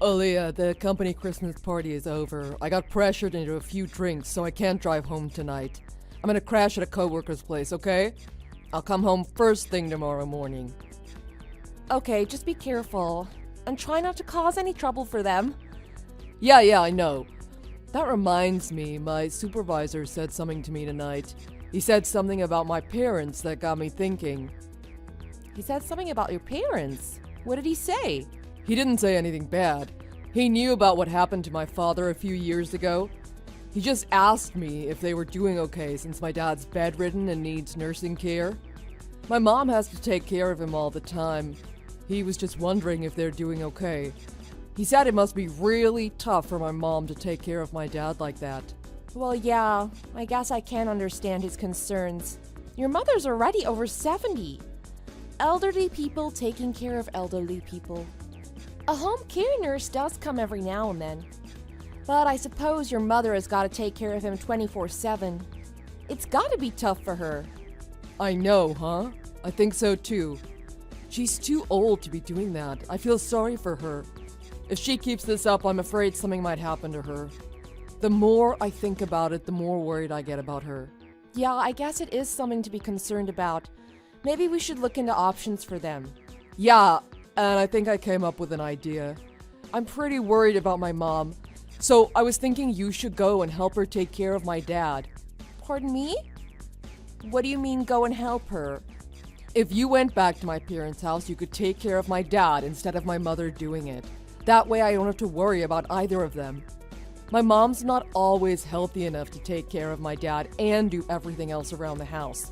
Oh, Leah, the company Christmas party is over. I got pressured into a few drinks, so I can't drive home tonight. I'm gonna crash at a coworker's place, okay? I'll come home first thing tomorrow morning. Okay, just be careful. And try not to cause any trouble for them. Yeah, I know. That reminds me, my supervisor said something to me tonight. He said something about my parents that got me thinking. He said something about your parents. What did he say? He didn't say anything bad. He knew about what happened to my father a few years ago. He just asked me if they were doing okay since my dad's bedridden and needs nursing care. My mom has to take care of him all the time. He was just wondering if they're doing okay. He said it must be really tough for my mom to take care of my dad like that. Well, yeah, I guess I can understand his concerns. Your mother's already over 70. Elderly people taking care of elderly people. A home care nurse does come every now and then. But I suppose your mother has got to take care of him 24/7. It's got to be tough for her. I know, huh? I think so too. She's too old to be doing that. I feel sorry for her. If she keeps this up, I'm afraid something might happen to her. The more I think about it, the more worried I get about her. Yeah, I guess it is something to be concerned about. Maybe we should look into options for them. Yeah, and I think I came up with an idea. I'm pretty worried about my mom, so I was thinking you should go and help her take care of my dad. Pardon me? What do you mean go and help her? If you went back to my parents' house, you could take care of my dad instead of my mother doing it. That way I don't have to worry about either of them. My mom's not always healthy enough to take care of my dad and do everything else around the house.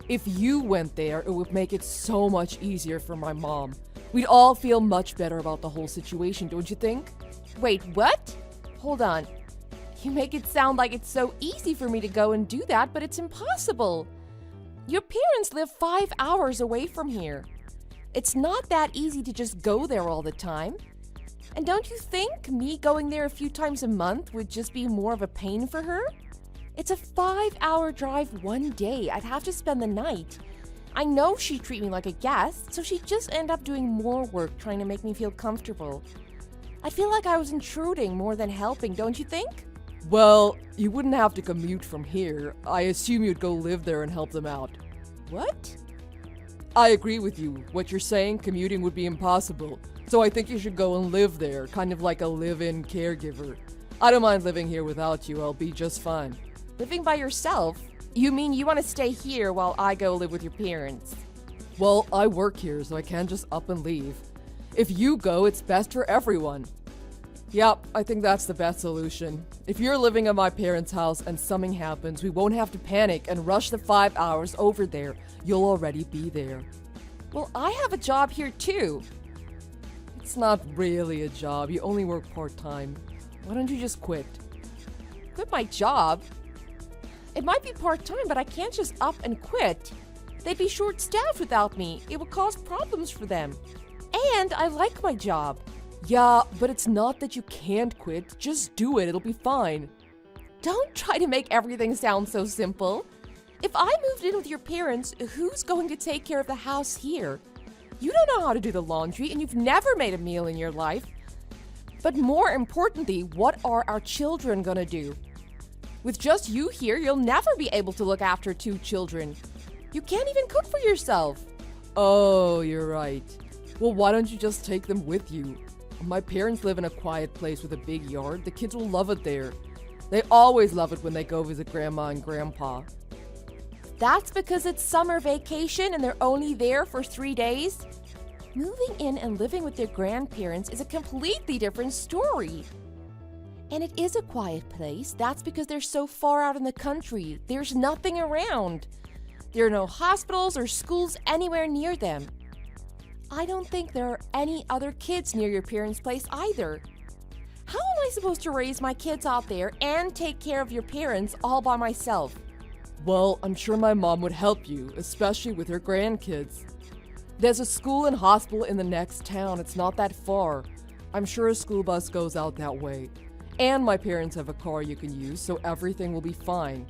If you went there, it would make it so much easier for my mom. We'd all feel much better about the whole situation, don't you think? Wait, what? Hold on. You make it sound like it's so easy for me to go and do that, but it's impossible. Your parents live 5 hours away from here. It's not that easy to just go there all the time. And don't you think me going there a few times a month would just be more of a pain for her? It's a 5-hour drive one day. I'd have to spend the night. I know she'd treat me like a guest, so she'd just end up doing more work trying to make me feel comfortable. I feel like I was intruding more than helping, don't you think? Well, you wouldn't have to commute from here. I assume you'd go live there and help them out. What? I agree with you. What you're saying, commuting would be impossible. So I think you should go and live there, kind of like a live-in caregiver. I don't mind living here without you. I'll be just fine. Living by yourself? You mean you want to stay here while I go live with your parents? Well, I work here, so I can't just up and leave. If you go, it's best for everyone. Yep, I think that's the best solution. If you're living at my parents' house and something happens, we won't have to panic and rush the 5 hours over there. You'll already be there. Well, I have a job here too. It's not really a job. You only work part-time. Why don't you just quit? Quit my job? It might be part-time, but I can't just up and quit. They'd be short-staffed without me. It would cause problems for them. And I like my job. Yeah, but it's not that you can't quit. Just do it. It'll be fine. Don't try to make everything sound so simple. If I moved in with your parents, who's going to take care of the house here? You don't know how to do the laundry, and you've never made a meal in your life. But more importantly, what are our children gonna do? With just you here, you'll never be able to look after 2 children. You can't even cook for yourself. Oh, you're right. Well, why don't you just take them with you? My parents live in a quiet place with a big yard. The kids will love it there. They always love it when they go visit Grandma and Grandpa. That's because it's summer vacation and they're only there for 3 days? Moving in and living with their grandparents is a completely different story. And it is a quiet place. That's because they're so far out in the country. There's nothing around. There are no hospitals or schools anywhere near them. I don't think there are any other kids near your parents' place either. How am I supposed to raise my kids out there and take care of your parents all by myself? Well, I'm sure my mom would help you, especially with her grandkids. There's a school and hospital in the next town. It's not that far. I'm sure a school bus goes out that way. And my parents have a car you can use, so everything will be fine.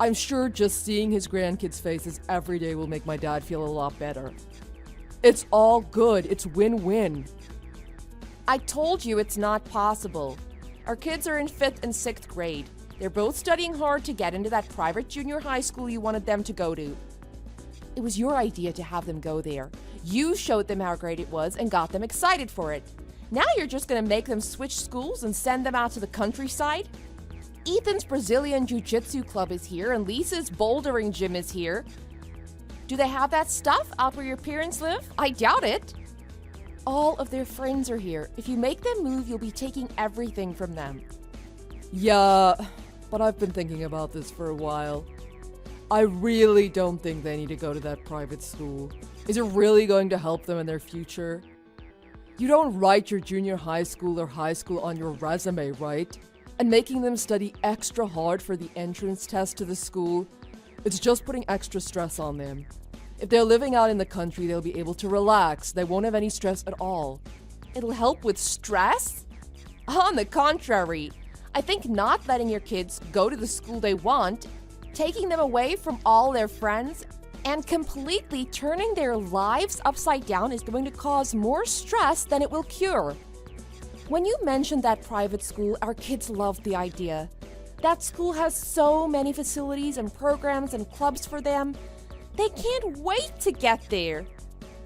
I'm sure just seeing his grandkids' faces every day will make my dad feel a lot better. It's all good. It's win-win. I told you it's not possible. Our kids are in 5th and 6th grade. They're both studying hard to get into that private junior high school you wanted them to go to. It was your idea to have them go there. You showed them how great it was and got them excited for it. Now you're just going to make them switch schools and send them out to the countryside? Ethan's Brazilian Jiu-Jitsu club is here and Lisa's bouldering gym is here. Do they have that stuff out where your parents live? I doubt it. All of their friends are here. If you make them move, you'll be taking everything from them. Yeah, but I've been thinking about this for a while. I really don't think they need to go to that private school. Is it really going to help them in their future? You don't write your junior high school or high school on your resume, right? And making them study extra hard for the entrance test to the school, it's just putting extra stress on them. If they're living out in the country, they'll be able to relax. They won't have any stress at all. It'll help with stress? On the contrary, I think not letting your kids go to the school they want, taking them away from all their friends, and completely turning their lives upside down is going to cause more stress than it will cure. When you mentioned that private school, our kids loved the idea. That school has so many facilities and programs and clubs for them. They can't wait to get there.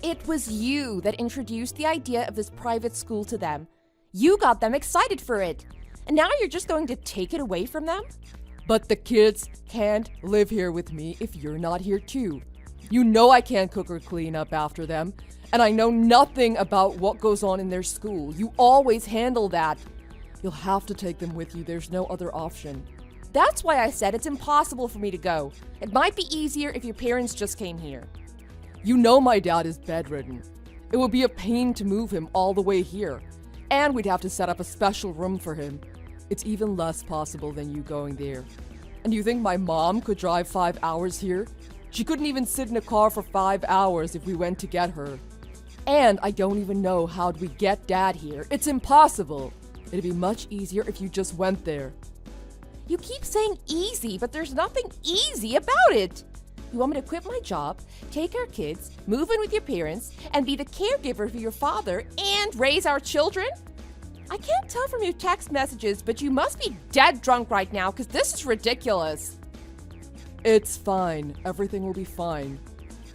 It was you that introduced the idea of this private school to them. You got them excited for it. And now you're just going to take it away from them? But the kids can't live here with me if you're not here too. You know I can't cook or clean up after them, and I know nothing about what goes on in their school. You always handle that. You'll have to take them with you. There's no other option. That's why I said it's impossible for me to go. It might be easier if your parents just came here. You know my dad is bedridden. It would be a pain to move him all the way here, and we'd have to set up a special room for him. It's even less possible than you going there. And you think my mom could drive 5 hours here? She couldn't even sit in a car for 5 hours if we went to get her. And I don't even know how'd we get Dad here. It's impossible. It'd be much easier if you just went there. You keep saying easy, but there's nothing easy about it. You want me to quit my job, take our kids, move in with your parents, and be the caregiver for your father and raise our children? I can't tell from your text messages, but you must be dead drunk right now because this is ridiculous. It's fine. Everything will be fine.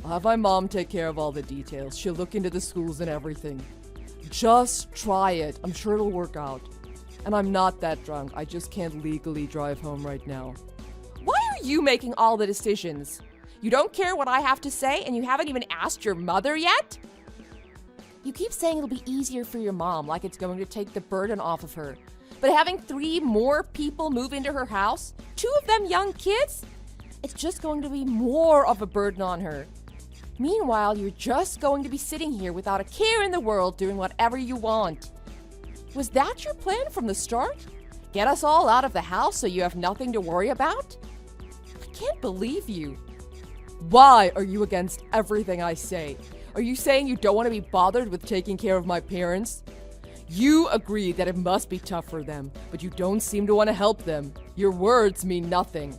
I'll have my mom take care of all the details. She'll look into the schools and everything. Just try it. I'm sure it'll work out. And I'm not that drunk. I just can't legally drive home right now. Why are you making all the decisions? You don't care what I have to say and you haven't even asked your mother yet? You keep saying it'll be easier for your mom, like it's going to take the burden off of her. But having 3 more people move into her house, 2 of them young kids, it's just going to be more of a burden on her. Meanwhile, you're just going to be sitting here without a care in the world doing whatever you want. Was that your plan from the start? Get us all out of the house so you have nothing to worry about? I can't believe you. Why are you against everything I say? Are you saying you don't want to be bothered with taking care of my parents? You agree that it must be tough for them, but you don't seem to want to help them. Your words mean nothing.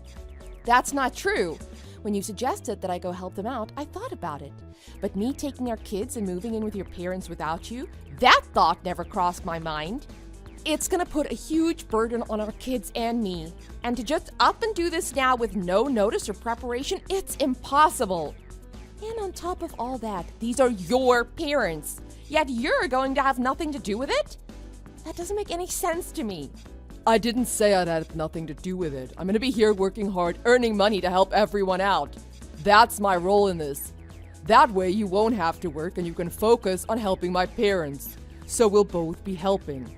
That's not true. When you suggested that I go help them out, I thought about it. But me taking our kids and moving in with your parents without you, that thought never crossed my mind. It's gonna put a huge burden on our kids and me. And to just up and do this now with no notice or preparation, it's impossible. And on top of all that, these are your parents. Yet you're going to have nothing to do with it? That doesn't make any sense to me. I didn't say I'd had nothing to do with it. I'm gonna be here working hard, earning money to help everyone out. That's my role in this. That way you won't have to work and you can focus on helping my parents. So we'll both be helping.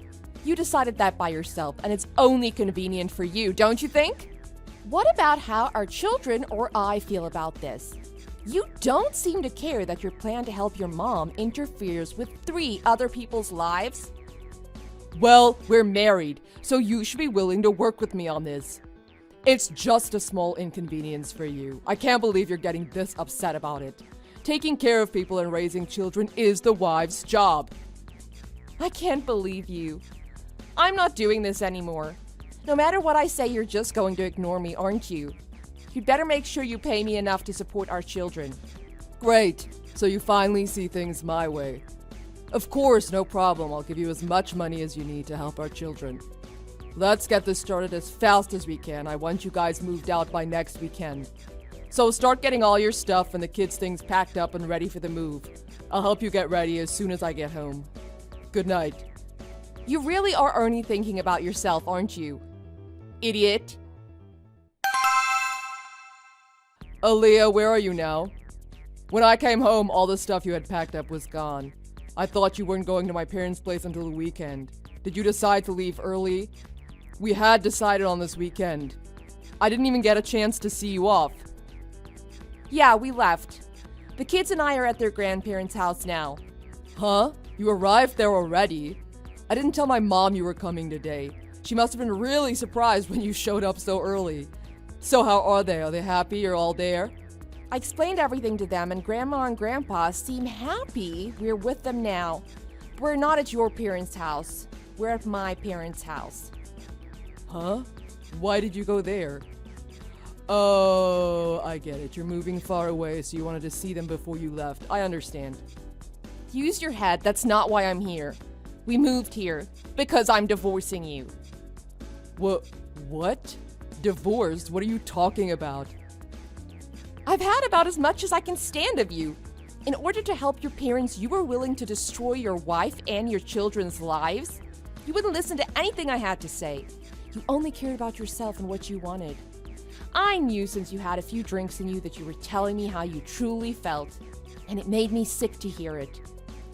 You decided that by yourself, and it's only convenient for you, don't you think? What about how our children or I feel about this? You don't seem to care that your plan to help your mom interferes with 3 other people's lives. Well, we're married, so you should be willing to work with me on this. It's just a small inconvenience for you. I can't believe you're getting this upset about it. Taking care of people and raising children is the wife's job. I can't believe you. I'm not doing this anymore. No matter what I say, you're just going to ignore me, aren't you? You'd better make sure you pay me enough to support our children. Great. So you finally see things my way. Of course, no problem. I'll give you as much money as you need to help our children. Let's get this started as fast as we can. I want you guys moved out by next weekend. So start getting all your stuff and the kids' things packed up and ready for the move. I'll help you get ready as soon as I get home. Good night. You really are only thinking about yourself, aren't you? Idiot. Aaliyah, where are you now? When I came home, all the stuff you had packed up was gone. I thought you weren't going to my parents' place until the weekend. Did you decide to leave early? We had decided on this weekend. I didn't even get a chance to see you off. Yeah, we left. The kids and I are at their grandparents' house now. Huh? You arrived there already? I didn't tell my mom you were coming today. She must have been really surprised when you showed up so early. So how are they? Are they happy you're all there? I explained everything to them, and Grandma and Grandpa seem happy we're with them now. We're not at your parents' house. We're at my parents' house. Huh? Why did you go there? Oh, I get it. You're moving far away, so you wanted to see them before you left. I understand. Use your head. That's not why I'm here. We moved here because I'm divorcing you. What? Divorced? What are you talking about? I've had about as much as I can stand of you. In order to help your parents, you were willing to destroy your wife and your children's lives. You wouldn't listen to anything I had to say. You only cared about yourself and what you wanted. I knew since you had a few drinks in you that you were telling me how you truly felt, and it made me sick to hear it.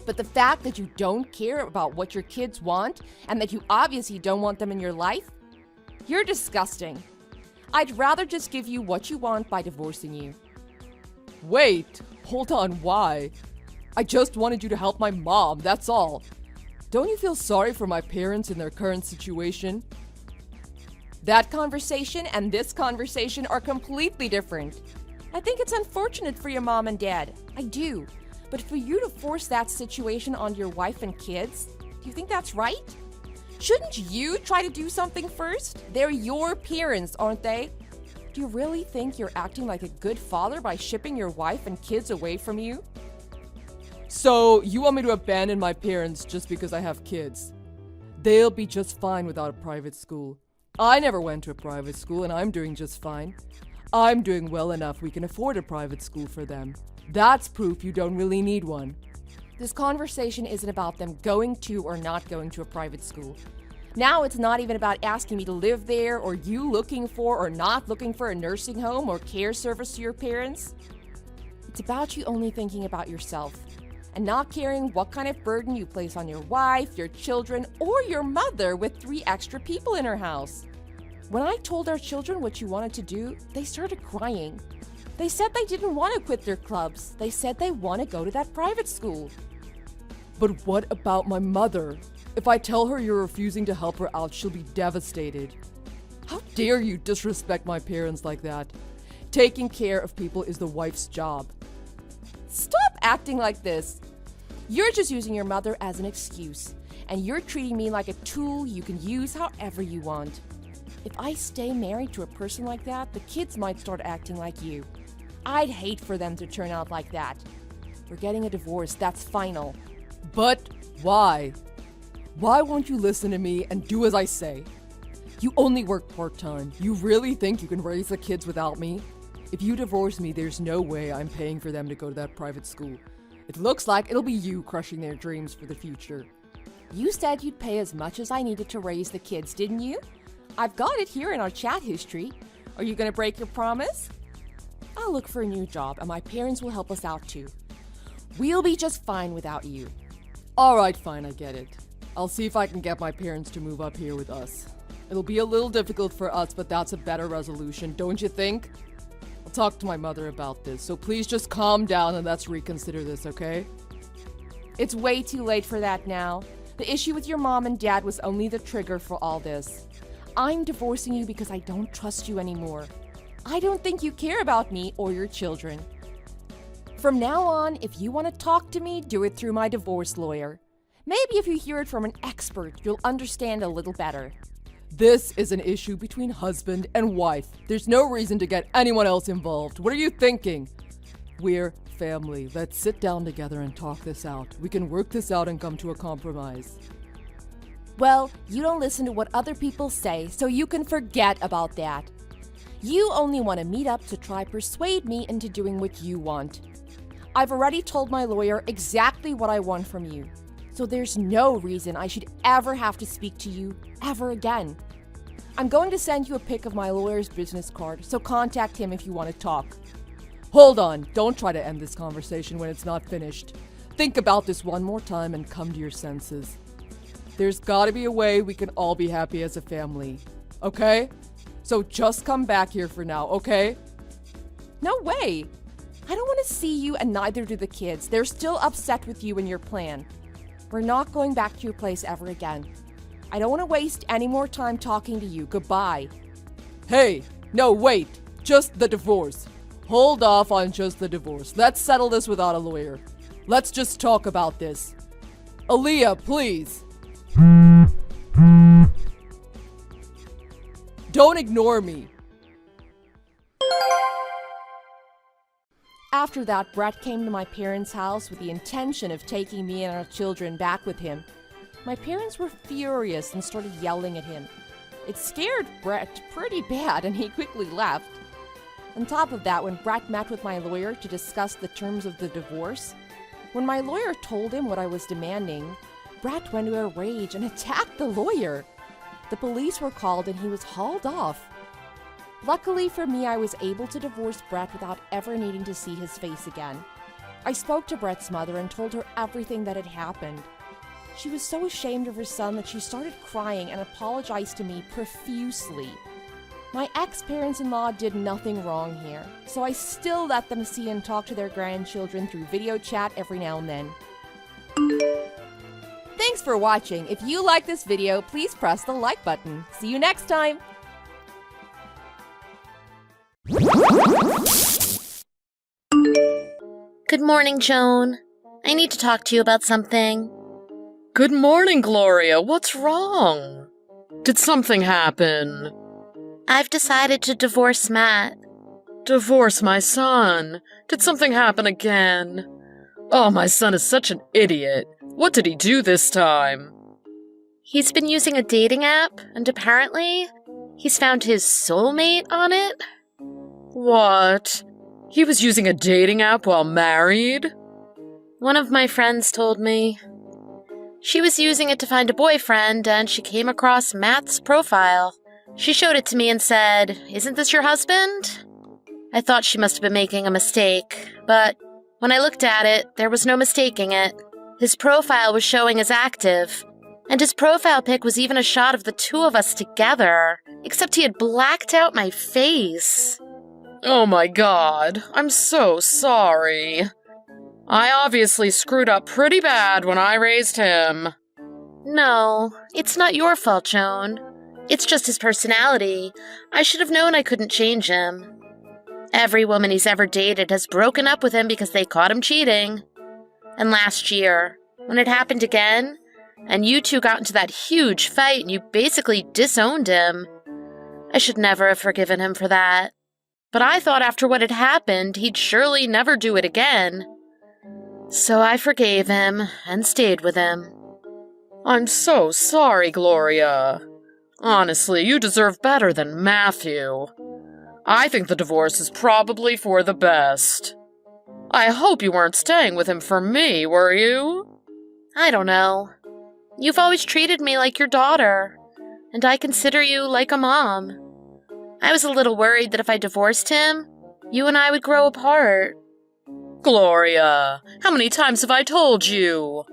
But the fact that you don't care about what your kids want, and that you obviously don't want them in your life, you're disgusting. I'd rather just give you what you want by divorcing you. Wait, hold on, why? I just wanted you to help my mom, that's all. Don't you feel sorry for my parents in their current situation? That conversation and this conversation are completely different. I think it's unfortunate for your mom and dad. I do. But for you to force that situation on your wife and kids, do you think that's right? Shouldn't you try to do something first? They're your parents, aren't they? Do you really think you're acting like a good father by shipping your wife and kids away from you? So, you want me to abandon my parents just because I have kids? They'll be just fine without a private school. I never went to a private school and I'm doing just fine. I'm doing well enough we can afford a private school for them. That's proof you don't really need one. This conversation isn't about them going to or not going to a private school. Now it's not even about asking me to live there or you looking for or not looking for a nursing home or care service to your parents. It's about you only thinking about yourself and not caring what kind of burden you place on your wife, your children, or your mother with 3 extra people in her house. When I told our children what you wanted to do, they started crying. They said they didn't want to quit their clubs. They said they want to go to that private school. But what about my mother? If I tell her you're refusing to help her out, she'll be devastated. How dare you disrespect my parents like that? Taking care of people is the wife's job. Stop acting like this. You're just using your mother as an excuse, and you're treating me like a tool you can use however you want. If I stay married to a person like that, the kids might start acting like you. I'd hate for them to turn out like that. We're getting a divorce, that's final. But why? Why won't you listen to me and do as I say? You only work part-time. You really think you can raise the kids without me? If you divorce me, there's no way I'm paying for them to go to that private school. It looks like it'll be you crushing their dreams for the future. You said you'd pay as much as I needed to raise the kids, didn't you? I've got it here in our chat history. Are you gonna break your promise? I'll look for a new job and my parents will help us out too. We'll be just fine without you. Alright, fine, I get it. I'll see if I can get my parents to move up here with us. It'll be a little difficult for us, but that's a better resolution, don't you think? I'll talk to my mother about this, so please just calm down and let's reconsider this, okay? It's way too late for that now. The issue with your mom and dad was only the trigger for all this. I'm divorcing you because I don't trust you anymore. I don't think you care about me or your children. From now on, if you want to talk to me, do it through my divorce lawyer. Maybe if you hear it from an expert, you'll understand a little better. This is an issue between husband and wife. There's no reason to get anyone else involved. What are you thinking? We're family. Let's sit down together and talk this out. We can work this out and come to a compromise. Well, you don't listen to what other people say, so you can forget about that. You only want to meet up to try persuade me into doing what you want. I've already told my lawyer exactly what I want from you, so there's no reason I should ever have to speak to you ever again. I'm going to send you a pic of my lawyer's business card, so contact him if you want to talk. Hold on, don't try to end this conversation when it's not finished. Think about this one more time and come to your senses. There's gotta be a way we can all be happy as a family, okay? So just come back here for now, okay? No way! I don't want to see you, and neither do the kids. They're still upset with you and your plan. We're not going back to your place ever again. I don't want to waste any more time talking to you. Goodbye. Hey, no, wait. Just the divorce. Hold off on just the divorce. Let's settle this without a lawyer. Let's just talk about this. Aaliyah, please. Don't ignore me. After that, Brett came to my parents' house with the intention of taking me and our children back with him. My parents were furious and started yelling at him. It scared Brett pretty bad, and he quickly left. On top of that, when Brett met with my lawyer to discuss the terms of the divorce, when my lawyer told him what I was demanding, Brett went into a rage and attacked the lawyer. The police were called and he was hauled off. Luckily for me, I was able to divorce Brett without ever needing to see his face again. I spoke to Brett's mother and told her everything that had happened. She was so ashamed of her son that she started crying and apologized to me profusely. My ex-parents-in-law did nothing wrong here, so I still let them see and talk to their grandchildren through video chat every now and then. Thanks for watching. If you like this video, please press the like button. See you next time! Good morning, Joan. I need to talk to you about something. Good morning, Gloria. What's wrong? Did something happen? I've decided to divorce Matt. Divorce my son? Did something happen again? Oh, my son is such an idiot. What did he do this time? He's been using a dating app, and apparently, he's found his soulmate on it. What? He was using a dating app while married? One of my friends told me. She was using it to find a boyfriend, and she came across Matt's profile. She showed it to me and said, "Isn't this your husband?" I thought she must have been making a mistake, but when I looked at it, there was no mistaking it. His profile was showing as active, and his profile pic was even a shot of the two of us together, except he had blacked out my face. Oh my God, I'm so sorry. I obviously screwed up pretty bad when I raised him. No, it's not your fault, Joan. It's just his personality. I should have known I couldn't change him. Every woman he's ever dated has broken up with him because they caught him cheating. And last year, when it happened again, and you two got into that huge fight and you basically disowned him, I should never have forgiven him for that. But I thought after what had happened, he'd surely never do it again. So I forgave him and stayed with him. I'm so sorry, Gloria. Honestly, you deserve better than Matthew. I think the divorce is probably for the best. I hope you weren't staying with him for me, were you? I don't know. You've always treated me like your daughter, and I consider you like a mom. I was a little worried that if I divorced him, you and I would grow apart. Gloria, how many times have I told you?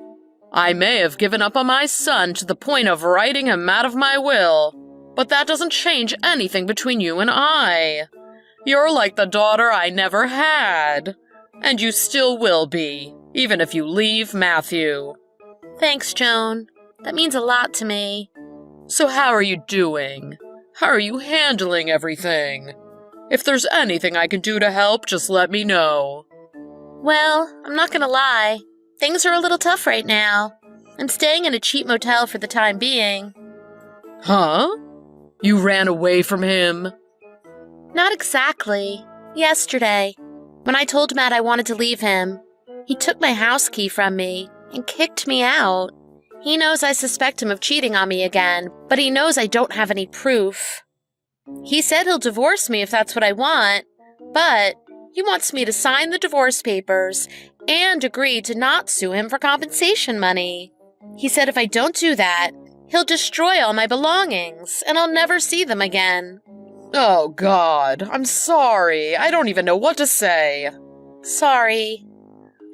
I may have given up on my son to the point of writing him out of my will, but that doesn't change anything between you and I. You're like the daughter I never had, and you still will be, even if you leave Matthew. Thanks, Joan. That means a lot to me. So how are you doing? How are you handling everything? If there's anything I can do to help, just let me know. Well, I'm not gonna lie. Things are a little tough right now. I'm staying in a cheap motel for the time being. Huh? You ran away from him? Not exactly. Yesterday. When I told Matt I wanted to leave him, he took my house key from me and kicked me out. He knows I suspect him of cheating on me again, but he knows I don't have any proof. He said he'll divorce me if that's what I want, but he wants me to sign the divorce papers and agree to not sue him for compensation money. He said if I don't do that, he'll destroy all my belongings and I'll never see them again. Oh, God. I'm sorry. I don't even know what to say. Sorry.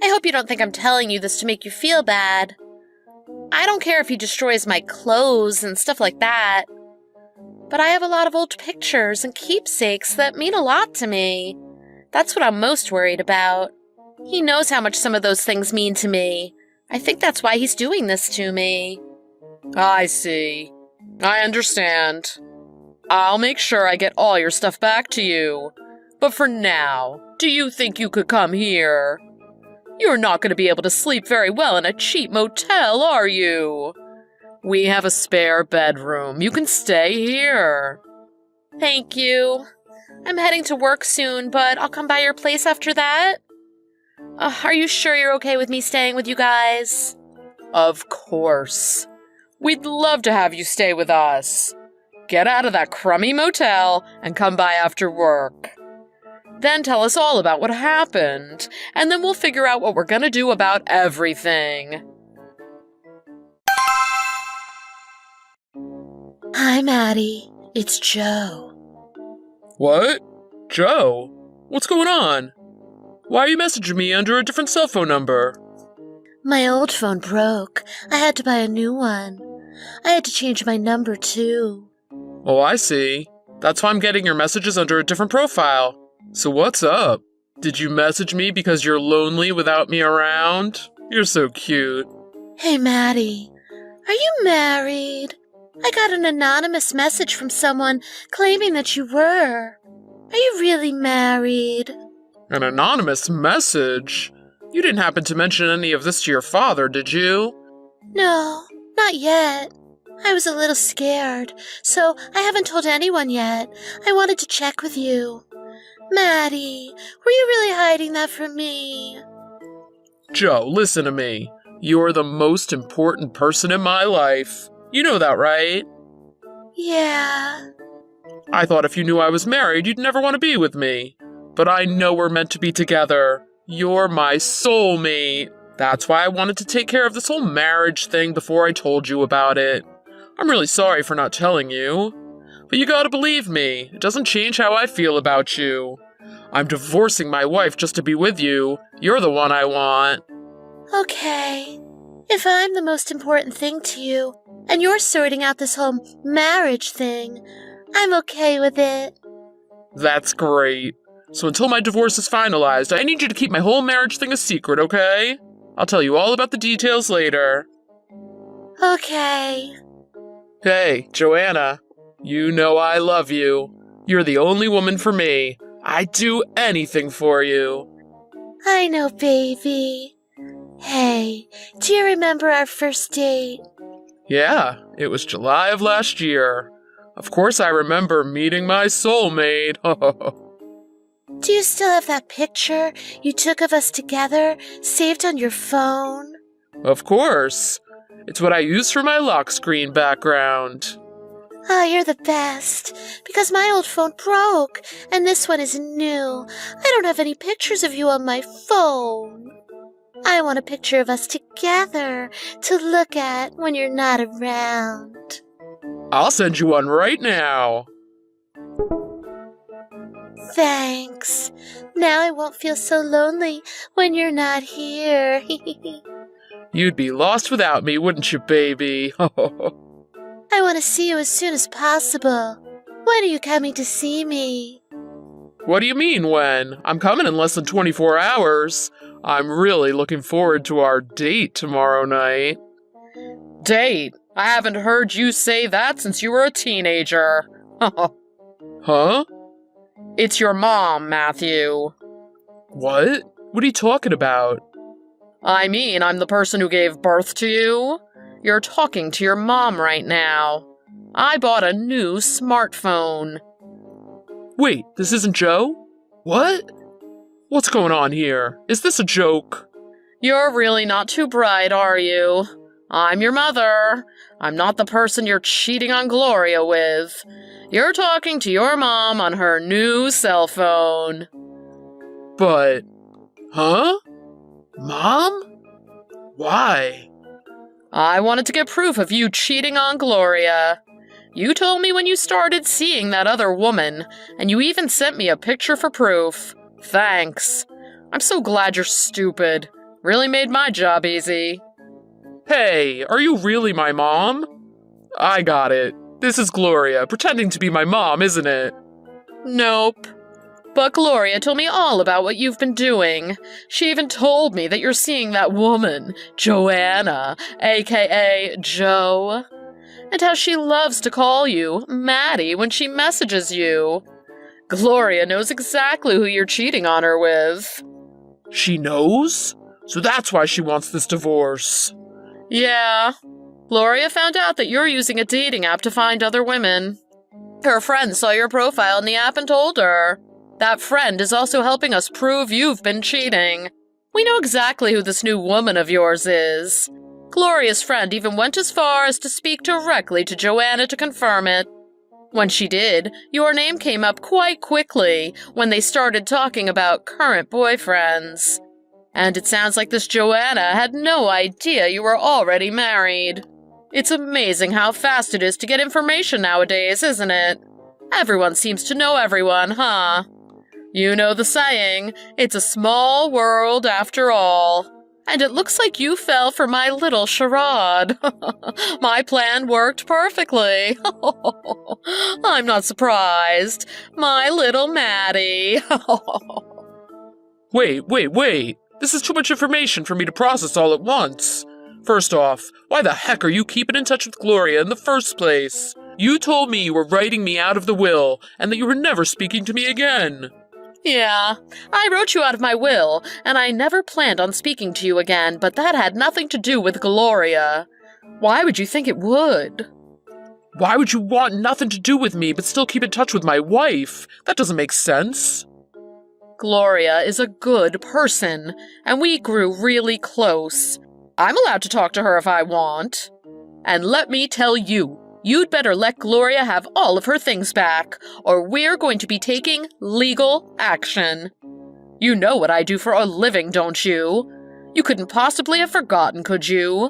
I hope you don't think I'm telling you this to make you feel bad. I don't care if he destroys my clothes and stuff like that. But I have a lot of old pictures and keepsakes that mean a lot to me. That's what I'm most worried about. He knows how much some of those things mean to me. I think that's why he's doing this to me. I see. I understand. I'll make sure I get all your stuff back to you. But for now, do you think you could come here? You're not going to be able to sleep very well in a cheap motel, are you? We have a spare bedroom. You can stay here. Thank you. I'm heading to work soon, but I'll come by your place after that. Are you sure you're okay with me staying with you guys? Of course. We'd love to have you stay with us. Get out of that crummy motel and come by after work. Then tell us all about what happened, and then we'll figure out what we're gonna do about everything. Hi, Maddie. It's Joe. What? Joe? What's going on? Why are you messaging me under a different cell phone number? My old phone broke. I had to buy a new one. I had to change my number, too. Oh, I see. That's why I'm getting your messages under a different profile. So what's up? Did you message me because you're lonely without me around? You're so cute. Hey, Maddie. Are you married? I got an anonymous message from someone claiming that you were. Are you really married? An anonymous message? You didn't happen to mention any of this to your father, did you? No, not yet. I was a little scared, so I haven't told anyone yet. I wanted to check with you. Maddie, were you really hiding that from me? Joe, listen to me. You're the most important person in my life. You know that, right? Yeah. I thought if you knew I was married, you'd never want to be with me. But I know we're meant to be together. You're my soulmate. That's why I wanted to take care of this whole marriage thing before I told you about it. I'm really sorry for not telling you. But you gotta believe me, it doesn't change how I feel about you. I'm divorcing my wife just to be with you. You're the one I want. Okay. If I'm the most important thing to you, and you're sorting out this whole marriage thing, I'm okay with it. That's great. So until my divorce is finalized, I need you to keep my whole marriage thing a secret, okay? I'll tell you all about the details later. Okay. Hey, Joanna. You know I love you. You're the only woman for me. I'd do anything for you. I know, baby. Hey, do you remember our first date? Yeah, it was July of last year. Of course I remember meeting my soulmate. Do you still have that picture you took of us together saved on your phone? Of course. It's what I use for my lock screen background. Oh, you're the best. Because my old phone broke, and this one is new. I don't have any pictures of you on my phone. I want a picture of us together to look at when you're not around. I'll send you one right now. Thanks. Now I won't feel so lonely when you're not here. You'd be lost without me, wouldn't you, baby? I want to see you as soon as possible. When are you coming to see me? What do you mean, when? I'm coming in less than 24 hours. I'm really looking forward to our date tomorrow night. Date? I haven't heard you say that since you were a teenager. Huh? It's your mom, Matthew. What? What are you talking about? I mean, I'm the person who gave birth to you. You're talking to your mom right now. I bought a new smartphone. Wait, this isn't Joe? What? What's going on here? Is this a joke? You're really not too bright, are you? I'm your mother. I'm not the person you're cheating on Gloria with. You're talking to your mom on her new cell phone. But... Huh? Mom? Why? I wanted to get proof of you cheating on Gloria. You told me when you started seeing that other woman, and you even sent me a picture for proof. Thanks. I'm so glad you're stupid. Really made my job easy. Hey, are you really my mom? I got it. This is Gloria, pretending to be my mom, isn't it? Nope. But Gloria told me all about what you've been doing. She even told me that you're seeing that woman, Joanna, aka Joe, and how she loves to call you Maddie when she messages you. Gloria knows exactly who you're cheating on her with. She knows? So that's why she wants this divorce. Yeah. Gloria found out that you're using a dating app to find other women. Her friend saw your profile in the app and told her. That friend is also helping us prove you've been cheating. We know exactly who this new woman of yours is. Gloria's friend even went as far as to speak directly to Joanna to confirm it. When she did, your name came up quite quickly when they started talking about current boyfriends. And it sounds like this Joanna had no idea you were already married. It's amazing how fast it is to get information nowadays, isn't it? Everyone seems to know everyone, huh? You know the saying, it's a small world after all. And it looks like you fell for my little charade. My plan worked perfectly. I'm not surprised. My little Maddie. Wait. This is too much information for me to process all at once. First off, why the heck are you keeping in touch with Gloria in the first place? You told me you were writing me out of the will, and that you were never speaking to me again. Yeah, I wrote you out of my will, and I never planned on speaking to you again, but that had nothing to do with Gloria. Why would you think it would? Why would you want nothing to do with me but still keep in touch with my wife? That doesn't make sense. Gloria is a good person, and we grew really close. I'm allowed to talk to her if I want. And let me tell you, you'd better let Gloria have all of her things back, or we're going to be taking legal action. You know what I do for a living, don't you? You couldn't possibly have forgotten, could you?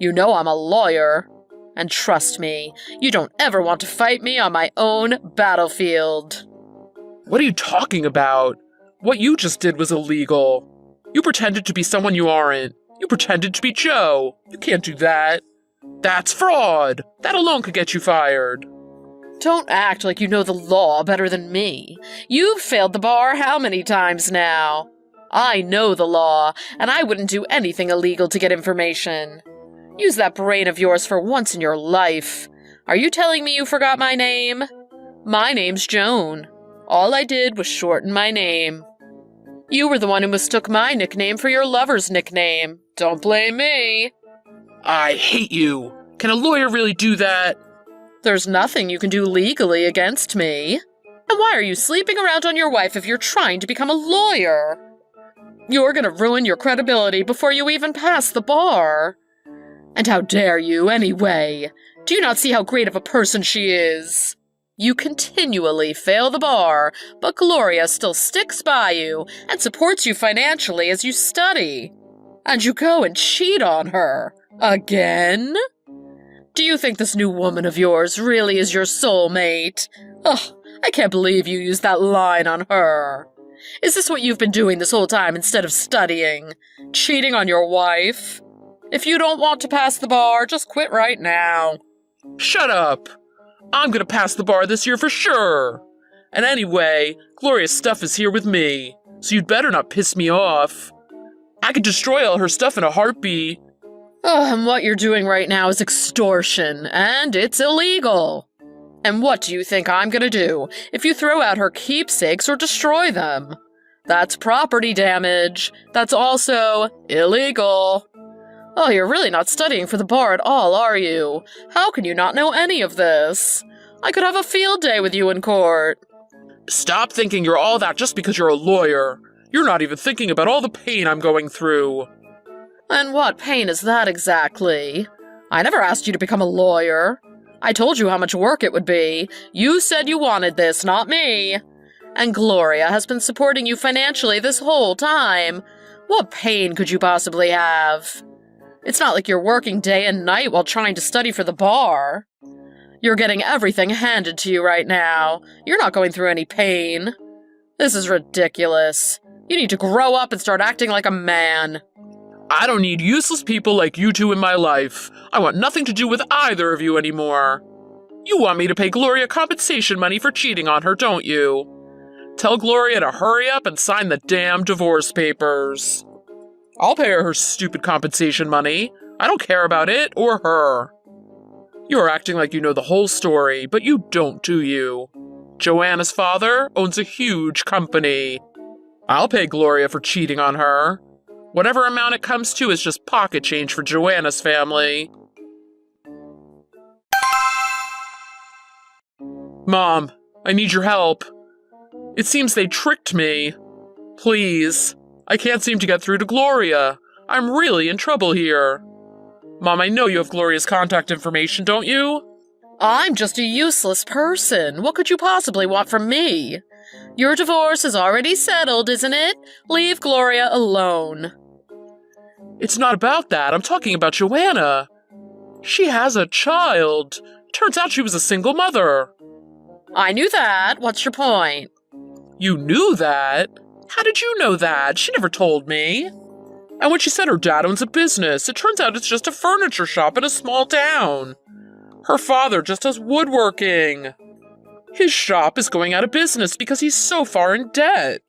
You know I'm a lawyer. And trust me, you don't ever want to fight me on my own battlefield. What are you talking about? What you just did was illegal. You pretended to be someone you aren't. You pretended to be Joe. You can't do that. That's fraud. That alone could get you fired. Don't act like you know the law better than me. You've failed the bar how many times now? I know the law, and I wouldn't do anything illegal to get information. Use that brain of yours for once in your life. Are you telling me you forgot my name? My name's Joan. All I did was shorten my name. You were the one who mistook my nickname for your lover's nickname. Don't blame me. I hate you. Can a lawyer really do that? There's nothing you can do legally against me. And why are you sleeping around on your wife if you're trying to become a lawyer? You're gonna ruin your credibility before you even pass the bar. And how dare you, anyway? Do you not see how great of a person she is? You continually fail the bar, but Gloria still sticks by you and supports you financially as you study. And you go and cheat on her. Again? Do you think this new woman of yours really is your soulmate? Ugh, I can't believe you used that line on her. Is this what you've been doing this whole time instead of studying? Cheating on your wife? If you don't want to pass the bar, just quit right now. Shut up. I'm gonna pass the bar this year for sure. And anyway, Gloria's stuff is here with me, so you'd better not piss me off. I could destroy all her stuff in a heartbeat. And what you're doing right now is extortion, and it's illegal. And what do you think I'm gonna do if you throw out her keepsakes or destroy them? That's property damage. That's also illegal. Oh, you're really not studying for the bar at all, are you? How can you not know any of this? I could have a field day with you in court. Stop thinking you're all that just because you're a lawyer. You're not even thinking about all the pain I'm going through. And what pain is that exactly? I never asked you to become a lawyer. I told you how much work it would be. You said you wanted this, not me. And Gloria has been supporting you financially this whole time. What pain could you possibly have? It's not like you're working day and night while trying to study for the bar. You're getting everything handed to you right now. You're not going through any pain. This is ridiculous. You need to grow up and start acting like a man. I don't need useless people like you two in my life. I want nothing to do with either of you anymore. You want me to pay Gloria compensation money for cheating on her, don't you? Tell Gloria to hurry up and sign the damn divorce papers. I'll pay her stupid compensation money. I don't care about it or her. You're acting like you know the whole story, but you don't, do you? Joanna's father owns a huge company. I'll pay Gloria for cheating on her. Whatever amount it comes to is just pocket change for Joanna's family. Mom, I need your help. It seems they tricked me. Please. I can't seem to get through to Gloria. I'm really in trouble here. Mom, I know you have Gloria's contact information, don't you? I'm just a useless person. What could you possibly want from me? Your divorce is already settled, isn't it? Leave Gloria alone. It's not about that. I'm talking about Joanna. She has a child. Turns out she was a single mother. I knew that. What's your point? You knew that? How did you know that? She never told me. And when she said her dad owns a business, it turns out it's just a furniture shop in a small town. Her father just does woodworking. His shop is going out of business because he's so far in debt.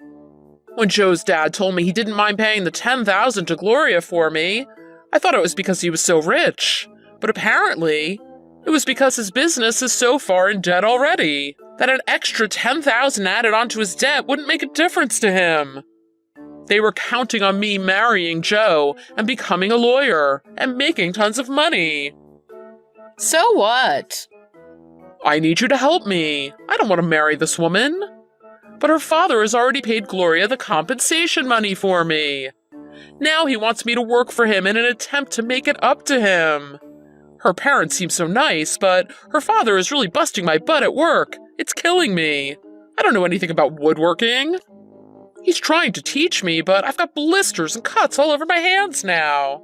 When Joe's dad told me he didn't mind paying the $10,000 to Gloria for me, I thought it was because he was so rich. But apparently, it was because his business is so far in debt already that an extra $10,000 added onto his debt wouldn't make a difference to him. They were counting on me marrying Joe and becoming a lawyer and making tons of money. So what? I need you to help me. I don't want to marry this woman. But her father has already paid Gloria the compensation money for me. Now he wants me to work for him in an attempt to make it up to him. Her parents seem so nice, but her father is really busting my butt at work. It's killing me. I don't know anything about woodworking. He's trying to teach me, but I've got blisters and cuts all over my hands now.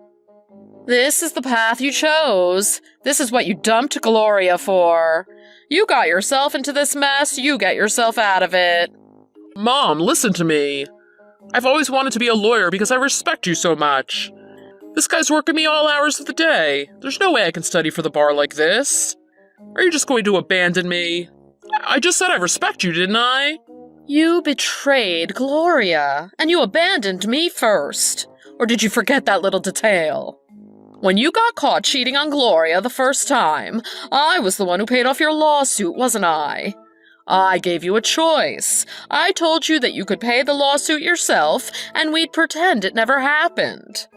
This is the path you chose. This is what you dumped Gloria for. You got yourself into this mess, you get yourself out of it. Mom, listen to me. I've always wanted to be a lawyer because I respect you so much. This guy's working me all hours of the day. There's no way I can study for the bar like this. Are you just going to abandon me? I just said I respect you, didn't I? You betrayed Gloria, and you abandoned me first. Or did you forget that little detail? When you got caught cheating on Gloria the first time, I was the one who paid off your lawsuit, wasn't I? I gave you a choice. I told you that you could pay the lawsuit yourself, and we'd pretend it never happened.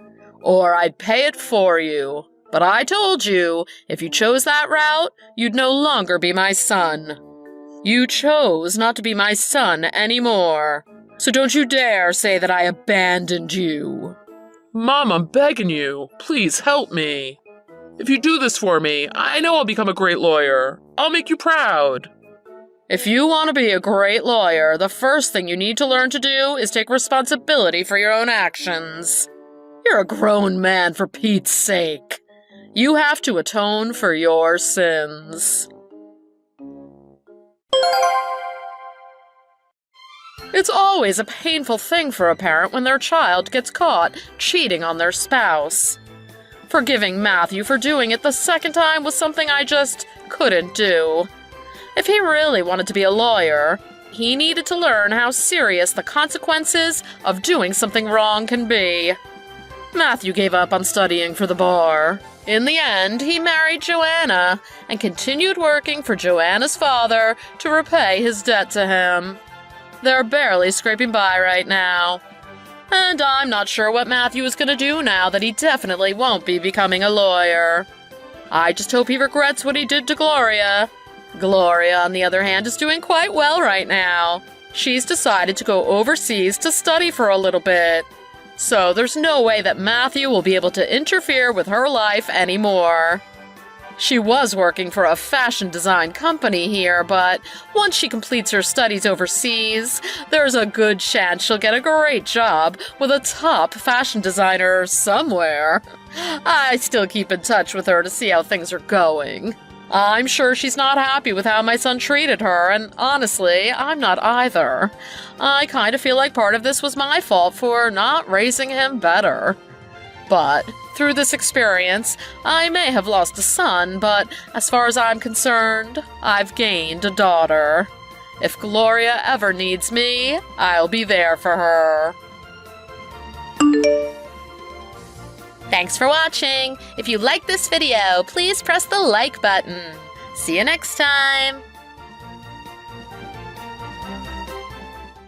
Or I'd pay it for you. But I told you, if you chose that route, you'd no longer be my son. You chose not to be my son anymore. So don't you dare say that I abandoned you. Mom, I'm begging you. Please help me. If you do this for me, I know I'll become a great lawyer. I'll make you proud. If you want to be a great lawyer, the first thing you need to learn to do is take responsibility for your own actions. You're a grown man, for Pete's sake. You have to atone for your sins. It's always a painful thing for a parent when their child gets caught cheating on their spouse. Forgiving Matthew for doing it the second time was something I just couldn't do. If he really wanted to be a lawyer, he needed to learn how serious the consequences of doing something wrong can be. Matthew gave up on studying for the bar. In the end, he married Joanna and continued working for Joanna's father to repay his debt to him. They're barely scraping by right now. And I'm not sure what Matthew is going to do now that he definitely won't be becoming a lawyer. I just hope he regrets what he did to Gloria. Gloria, on the other hand, is doing quite well right now. She's decided to go overseas to study for a little bit. So there's no way that Matthew will be able to interfere with her life anymore. She was working for a fashion design company here, but once she completes her studies overseas, there's a good chance she'll get a great job with a top fashion designer somewhere. I still keep in touch with her to see how things are going. I'm sure she's not happy with how my son treated her, and honestly, I'm not either. I kind of feel like part of this was my fault for not raising him better. But through this experience, I may have lost a son, but as far as I'm concerned, I've gained a daughter. If Gloria ever needs me, I'll be there for her. Thanks for watching. If you like this video, please press the like button. See you next time.